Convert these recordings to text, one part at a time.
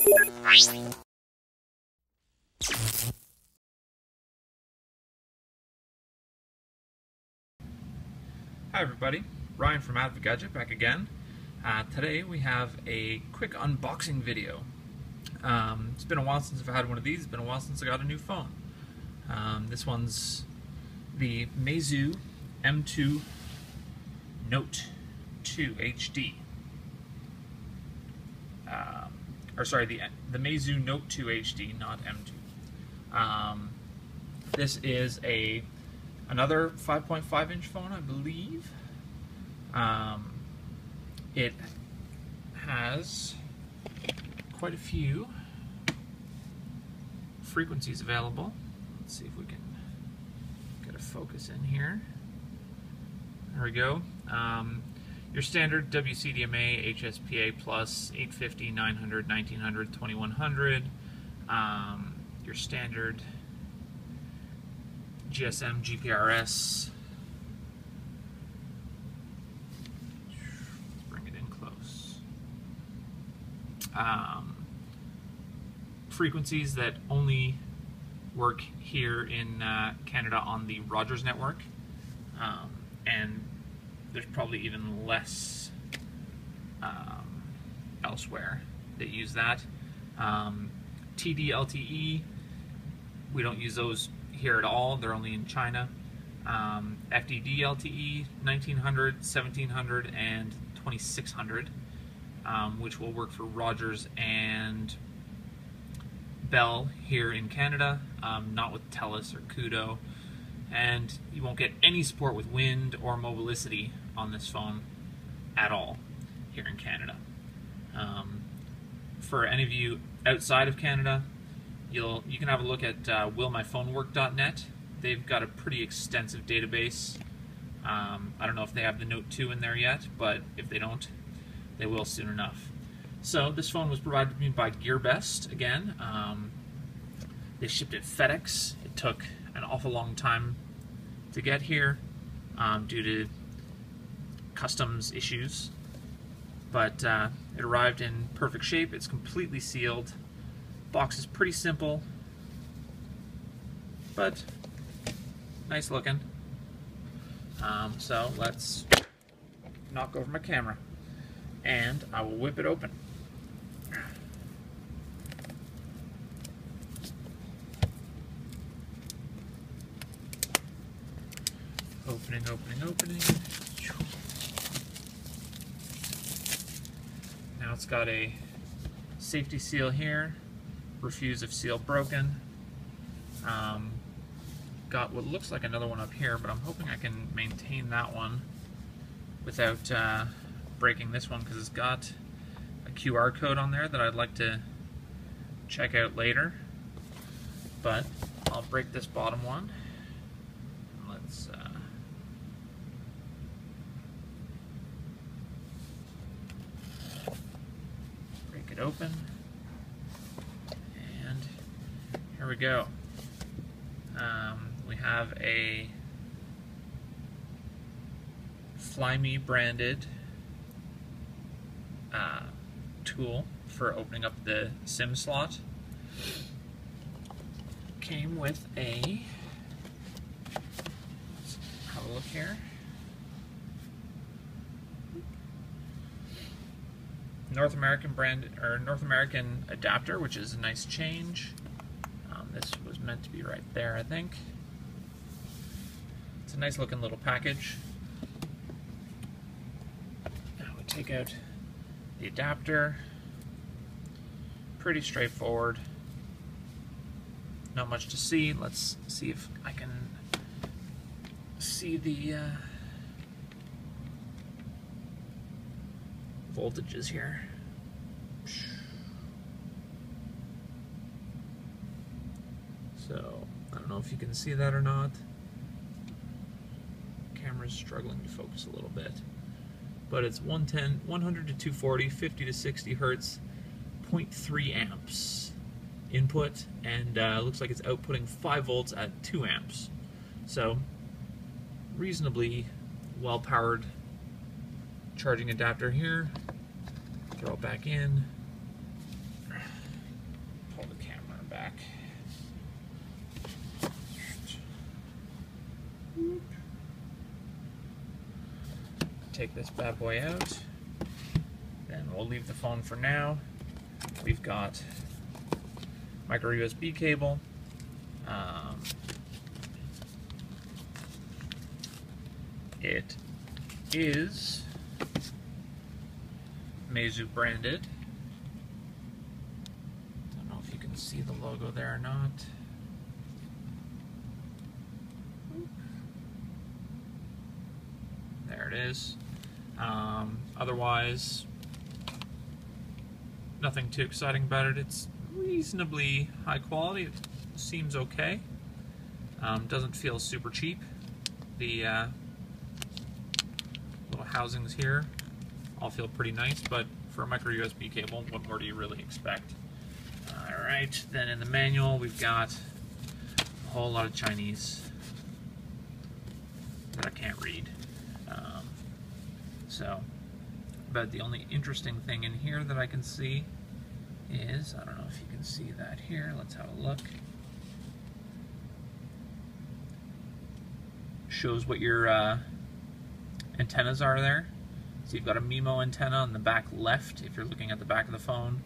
Hi everybody, Ryan from Gadget back again. Today we have a quick unboxing video. It's been a while since I've had one of these. It's been a while since I got a new phone. This one's the Meizu M2 Note 2 HD. The Meizu Note 2 HD, not M2. This is another 5.5 inch phone, I believe. It has quite a few frequencies available. Let's see if we can get a focus in here. There we go. Your standard WCDMA, HSPA+, 850, 900, 1900, 2100. Your standard GSM, GPRS. Let's bring it in close. Frequencies that only work here in Canada on the Rogers network, and there's probably even less elsewhere that use that. FDD-LTE, we don't use those here at all. They're only in China. FDD-LTE 1900, 1700, and 2600, which will work for Rogers and Bell here in Canada, not with TELUS or Kudo. And you won't get any support with wind or mobilicity on this phone at all here in Canada. For any of you outside of Canada, you can have a look at willmyphonework.net. They've got a pretty extensive database. I don't know if they have the Note 2 in there yet, but if they don't, they will soon enough. So this phone was provided to me by GearBest again. They shipped it FedEx. It took an awful long time to get here due to customs issues, but it arrived in perfect shape. It's completely sealed. Box is pretty simple, but nice looking. So let's knock over my camera and I will whip it open. Opening. Now it's got a safety seal here, refuse if seal broken. Got what looks like another one up here, but I'm hoping I can maintain that one without breaking this one, because it's got a QR code on there that I'd like to check out later. But I'll break this bottom one. Let's break it open, and here we go. We have a Flyme branded tool for opening up the SIM slot. Came with a, let's have a look here, North American adapter, which is a nice change. This was meant to be right there, I think. It's a nice looking little package. Now we take out the adapter. Pretty straightforward. Not much to see. Let's see if I can see the voltages here. So, I don't know if you can see that or not. Camera's struggling to focus a little bit. But it's 110, 100 to 240, 50 to 60 hertz, 0.3 amps input, and looks like it's outputting 5 volts at 2 amps. So, reasonably well-powered charging adapter here. Throw it back in. take this bad boy out. Then we'll leave the phone for now. We've got micro USB cable. It is Meizu branded. Don't know if you can see the logo there or not. There it is. Otherwise, nothing too exciting about it. It's reasonably high quality. It seems okay. Doesn't feel super cheap. The little housings here all feel pretty nice, but for a micro USB cable, what more do you really expect? Alright, then in the manual we've got a whole lot of Chinese that I can't read. But the only interesting thing in here that I can see is, I don't know if you can see that here, let's have a look. Shows what your antennas are there. So you've got a MIMO antenna on the back left if you're looking at the back of the phone,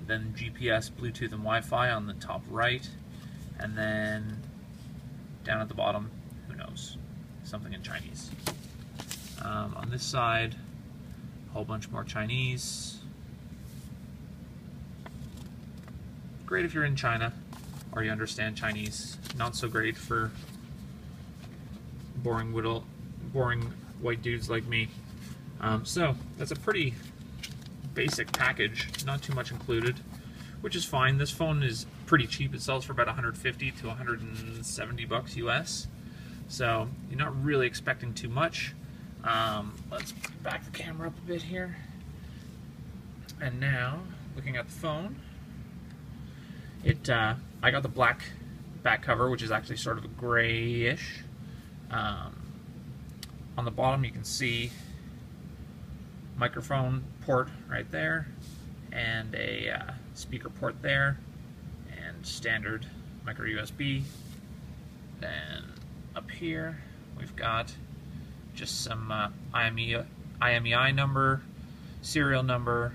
then GPS, Bluetooth, and Wi-Fi on the top right, and then down at the bottom, who knows, something in Chinese. On this side, a whole bunch more Chinese. Great if you're in China or you understand Chinese. Not so great for boring white dudes like me. So that's a pretty basic package, not too much included, which is fine. This phone is pretty cheap. It sells for about 150 to 170 bucks US. So you're not really expecting too much. Let's back the camera up a bit here. And now, looking at the phone, I got the black back cover, which is actually sort of a grayish. On the bottom you can see microphone port right there, and a speaker port there, and standard micro USB. Then up here we've got just some IMEI number, serial number,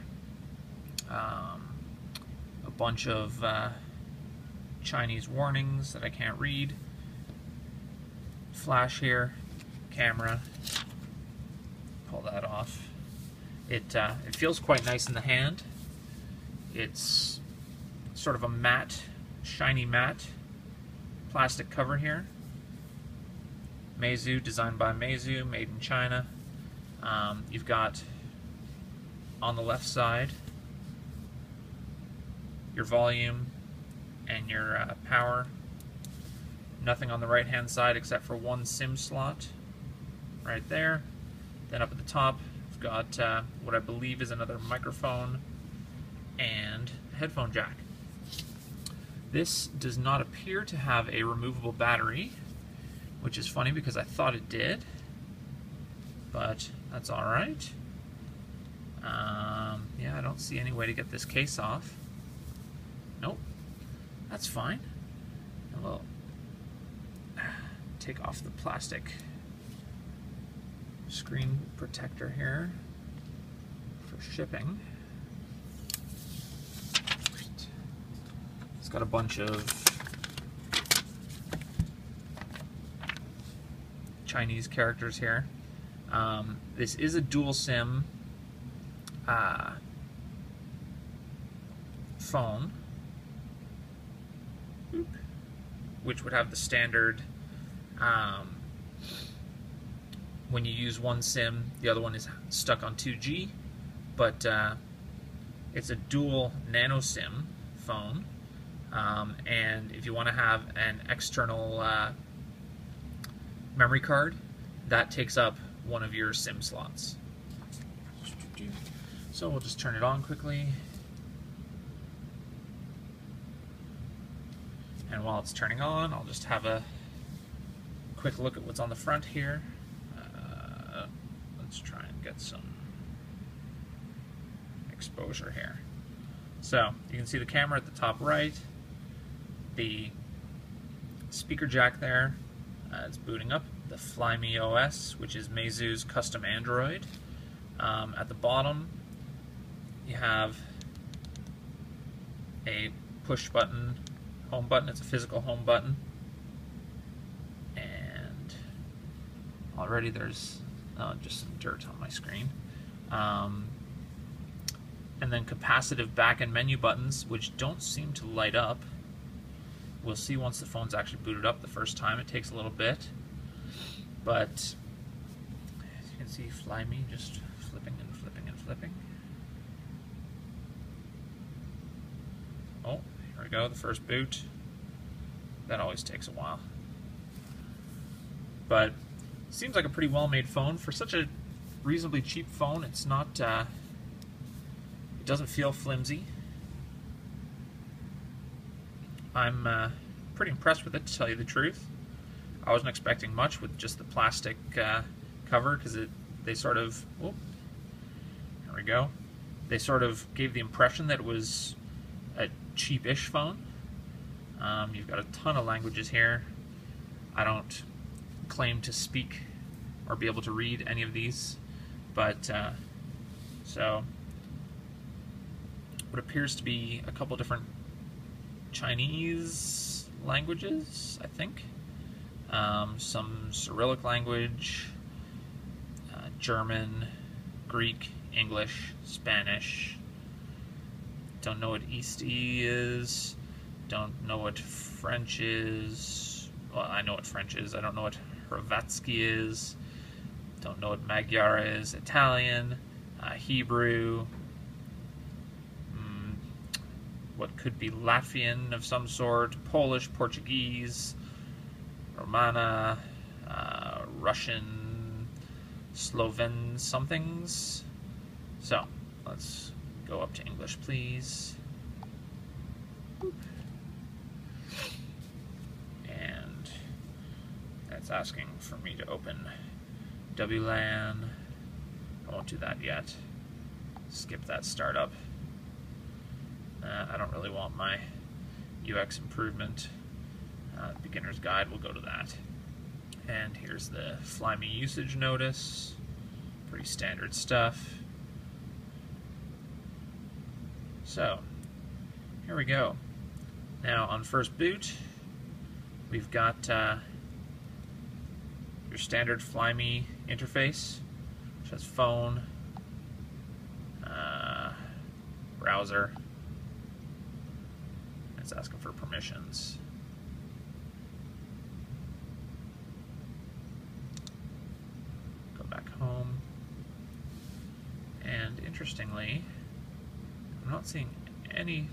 a bunch of Chinese warnings that I can't read, flash here, camera, pull that off. It feels quite nice in the hand. It's sort of a matte, shiny matte plastic cover here. Meizu, designed by Meizu, made in China. You've got on the left side your volume and your power. Nothing on the right hand side except for one SIM slot right there. Then up at the top we've got what I believe is another microphone and a headphone jack. This does not appear to have a removable battery, which is funny because I thought it did, but that's alright. Yeah, I don't see any way to get this case off. Nope, that's fine. And we'll take off the plastic screen protector here for shipping. It's got a bunch of Chinese characters here. This is a dual SIM phone, which would have the standard, when you use one SIM, the other one is stuck on 2G, but it's a dual nano SIM phone, and if you want to have an external memory card, that takes up one of your SIM slots. So we'll just turn it on quickly. And while it's turning on, I'll just have a quick look at what's on the front here. Let's try and get some exposure here. So you can see the camera at the top right, the speaker jack there, it's booting up. the Flyme OS, which is Meizu's custom Android. At the bottom, you have a push button, home button. It's a physical home button. And already there's just some dirt on my screen. And then capacitive back and menu buttons, which don't seem to light up. We'll see once the phone's actually booted up the first time. It takes a little bit. But as you can see, Flyme just flipping and flipping and flipping. Oh, here we go, the first boot. That always takes a while. But seems like a pretty well-made phone. For such a reasonably cheap phone, it's not, it doesn't feel flimsy. I'm pretty impressed with it, to tell you the truth. I wasn't expecting much with just the plastic cover, because they sort of, oh, there we go. They sort of gave the impression that it was a cheap-ish phone. You've got a ton of languages here. I don't claim to speak or be able to read any of these, but so what appears to be a couple different Chinese languages, I think. Some Cyrillic language, German, Greek, English, Spanish. Don't know what East-E is. Don't know what French is. Well, I know what French is. I don't know what Hrvatsky is. Don't know what Magyar is. Italian, Hebrew. What could be Latvian of some sort. Polish, Portuguese, Romana, Russian, Sloven somethings. So, let's go up to English, please. Boop. And that's asking for me to open WLAN. I won't do that yet. Skip that startup. I don't really want my UX improvement. Beginner's guide will go to that. And here's the Flyme usage notice. Pretty standard stuff. So, here we go. Now, on first boot, we've got your standard Flyme interface, which has phone, browser. It's asking for permissions. Go back home. And interestingly, I'm not seeing any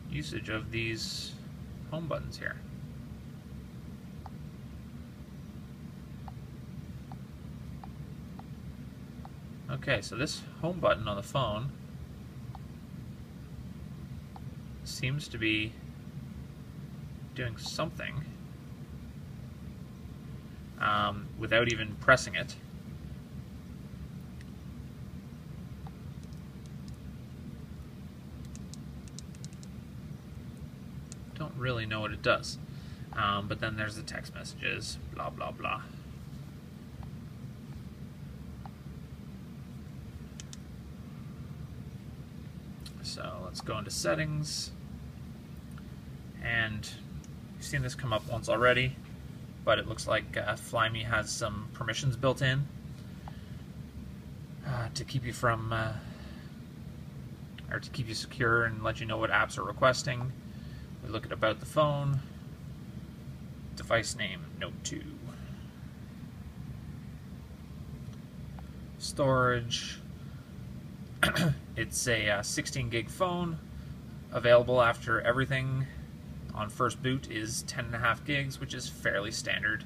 usage of these home buttons here. Okay, so this home button on the phone seems to be doing something without even pressing it. Don't really know what it does. But then there's the text messages, blah, blah, blah. So let's go into settings. And you've seen this come up once already, but it looks like Flyme has some permissions built in to keep you from, or to keep you secure and let you know what apps are requesting. We look at about the phone, device name, Note 2. Storage, it's a 16 gig phone, available after everything on first boot is 10.5 gigs, which is fairly standard.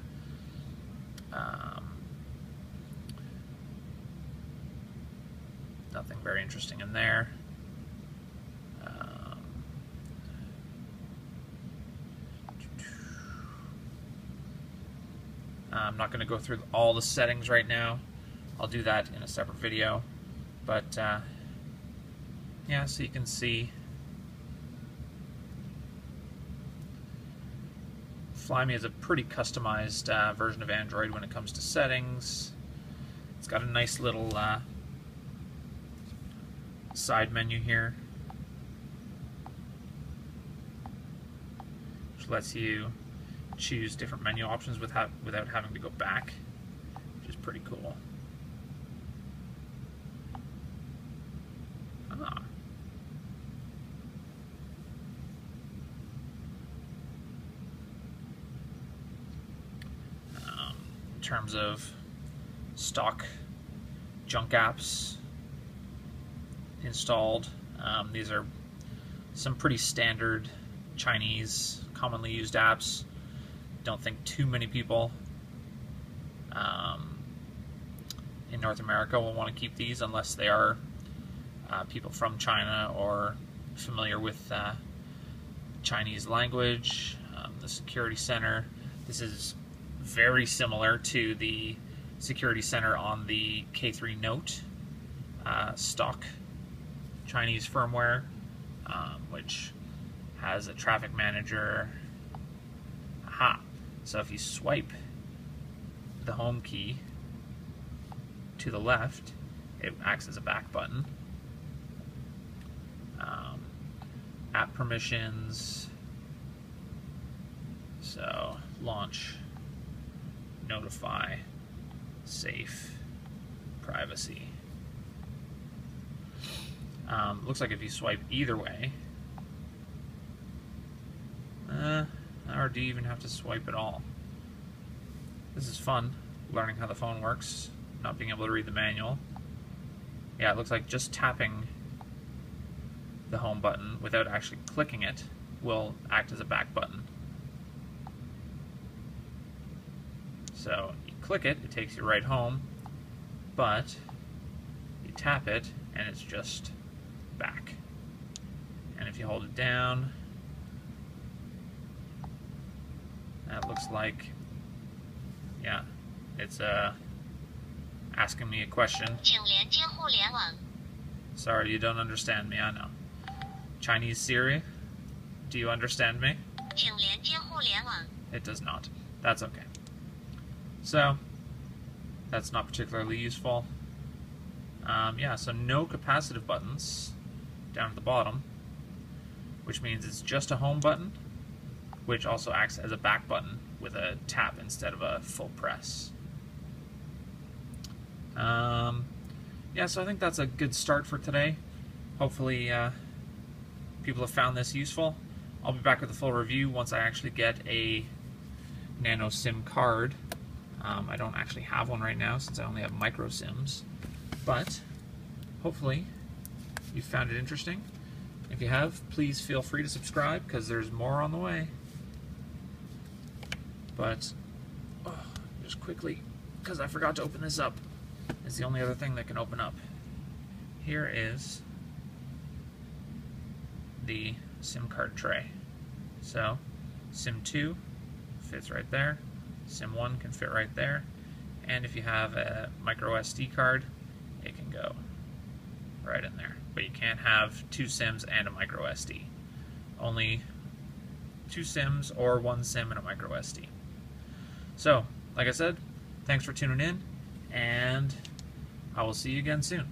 Nothing very interesting in there. I'm not going to go through all the settings right now. I'll do that in a separate video. But yeah, so you can see Flyme is a pretty customized version of Android when it comes to settings. It's got a nice little side menu here, which lets you choose different menu options without having to go back, which is pretty cool. In terms of stock junk apps installed, these are some pretty standard Chinese commonly used apps. Don't think too many people in North America will want to keep these unless they are people from China or familiar with Chinese language. The Security Center, this is very similar to the Security Center on the K3 Note stock Chinese firmware, which has a traffic manager. Aha! So if you swipe the home key to the left, it acts as a back button. App permissions, so launch, notify, safe, privacy. Looks like if you swipe either way, or do you even have to swipe at all? This is fun, learning how the phone works, not being able to read the manual. Yeah, it looks like just tapping the home button without actually clicking it will act as a back button. So you click it, it takes you right home, but you tap it and it's just back. And if you hold it down, that looks like, yeah, it's asking me a question. Sorry, you don't understand me, I know. Chinese Siri, do you understand me? It does not. That's okay. So, that's not particularly useful. Yeah, so no capacitive buttons down at the bottom, which means it's just a home button, which also acts as a back button with a tap instead of a full press. Yeah, so I think that's a good start for today. Hopefully people have found this useful. I'll be back with a full review once I actually get a nano SIM card. I don't actually have one right now since I only have micro SIMs, but hopefully you found it interesting. If you have, please feel free to subscribe because there's more on the way. But just quickly, because I forgot to open this up, it's the only other thing that can open up. Here is the SIM card tray. So SIM 2 fits right there, SIM 1 can fit right there, and if you have a micro SD card, it can go right in there. But you can't have two SIMs and a micro SD. Only two SIMs or one SIM and a micro SD. So, like I said, thanks for tuning in, and I will see you again soon.